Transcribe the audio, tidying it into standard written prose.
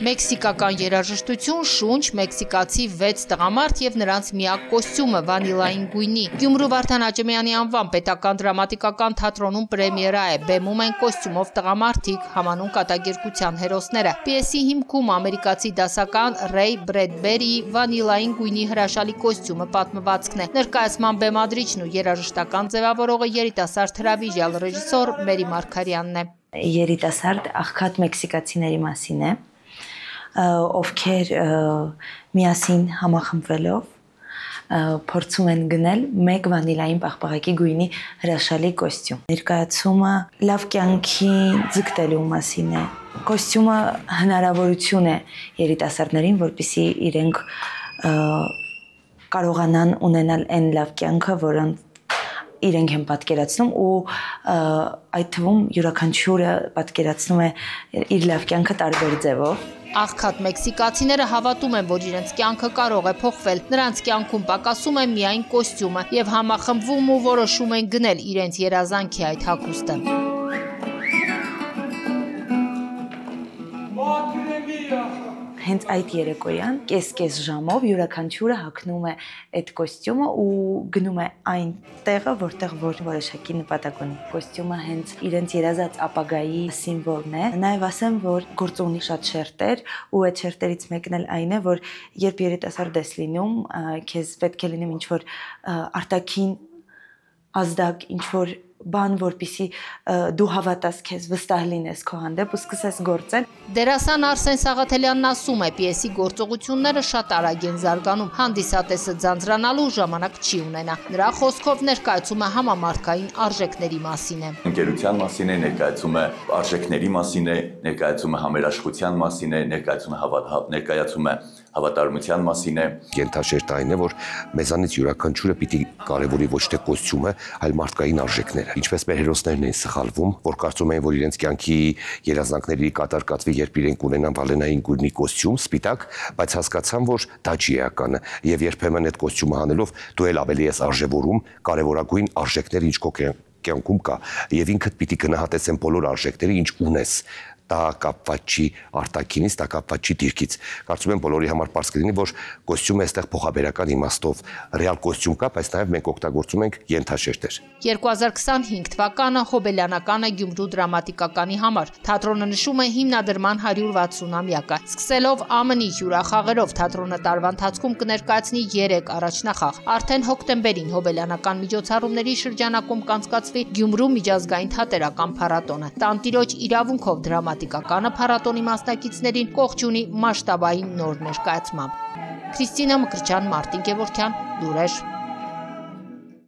Մեքսիկական երաժշտություն, շունչ, մեքսիկացի 6 տղամարդ եւ նրանց միակ կոստյումը վանիլային գույնի։ Գյումրու Վարդան Աճեմյանի անվան պետական դրամատիկական թատրոնում պրեմիերա է։ Բեմում են կոստյումով տղամարդիկ, համանուն կատակերգության հերոսները։ Պիեսի հիմքում ամերիկացի դասական Ռեյ Բրեդբերիի վանիլային գույնի հրաշալի կոստյումը պատմվածքն է։ Ներկայացման բեմադրիչն ու երաժշտական ձևավորողը երիտասարդ հրավիրյալ ռեժիսոր Մերի Մարգարյանն է։ Երիտասարդ աղքատ մեքսիկացիների մասին է, ովքեր միասին համախմբվելով փորձում են գնել մեկ վանիլային պաղպաղակի գույնի հրաշալի կոստյում։ Ներկայացումը լավ կյանքի ձգտելու մասին է։ Կոստյումը հնարավորություն է երիտասարդներին, որպեսզի իրենք կարողանան ունենալ այն լավ կյանքը, որոնց իրենք են պատկերացնում ու այդ թվում յուրաքանչյուրը պատկերացնում է իր լավ կյանքը տարբեր ձևով։ Աղքատ մեքսիկացիները հավատում են, որ իրենց կյանքը կարող է փոխվել։ Նրանց կյանքում պակասում է միայն կոստյումը եւ համախմբվում ու որոշում են գնել իրենց երազանքի այդ հագուստը։ Հենց այդ երեկոյան կես ժամով յուրաքանչյուրը հագնում է այդ կոստյումը ու գնում է այն տեղը, որտեղ որոշակի նպատակ ունի։ Կոստյումը հենց իրենց երազած ապագայի սիմվոլն է։ Նաև ասեմ, որ գործը ունի շատ շերտեր ու այդ շերտերից մեկն էլ այն է, որ երբ երիտասարդ ես լինում, քեզ պետք է լինի ինչ-որ արտաքին ազդակ, ինչ-որ բան, որպեսզի դու հավատաս քեզ, վստահ լինես քո հանդեպ ու սկսես գործել։ Դերասան Արսեն Սաղաթելյանն ասում է, պիեսի գործողությունները շատ արագ են զարգանում, հանդիսատեսը ձանձրանալու ժամանակ չի ունենա։ Նրա խոսքով ներկայացումը համամարտկային արժեքների մասին է։ Ընկերության մասին է, ներկայացումը արժեքների մասին է, ներկայացումը համերաշխության մասին է, ներկայացումը հավատարմության մասին է։ Ենթաշերտը այն է, որ մեզանից յուրաքանչյուրը պիտի կարևորի ոչ թե կոստյումը, այլ մարդկային արժեքները։ Ինչպես մեր հերոսներն են սխալվում, որ կարծում են, որ իրենց կյանքի երազանքների կատար կատվի, երբ իրենք ունենան վալենային գույնի կոստյում, սպիտակ, բայց հասկացան, որ դա չի էականը, եւ երբեմն այդ կոստյումը հանելով դու էլ ավելի ես արժևորում կարևորագույն արժեքները, ինչ քո կյանքում կա, եւ ինքդ պիտի գնահատես այն բոլոր արժեքները, ինչ ունես։ Դա կապված չի արտաքինից, դա կապված չի դիրքից։ Կարծում եմ բոլորի համար պարզ կլինի, որ կոստյումը այստեղ փոխաբերական իմաստով ռեալ կոստյում կա, բայց նաև մենք օգտագործում ենք ենթաշերտեր։ 2025 թվականը հոբելյանական է Գյումրու դրամատիկականի համար։ Թատրոնը նշում է հիմնադրման 160-ամյակը։ Սկսելով ԱՄՆ-ի հյուրախաղերով թատրոնը տարվա ընթացքում կներկայացնի 3 առաջնախաղ։ Արդեն հոկտեմբերին հոբելյանական միջոցառումների շրջանակում կանցկացվի Գյումրու միջազգային թատերական փառատոնը։ Տանտիրոջ իրավունքով դրամատիկականը փառատոնի մասնակիցներին կողջ ունի մասշտաբային նոր ներկայացմամբ։ Քրիստինա Մկրտչյան, Մարտին Գևորգյան, Լուրեր։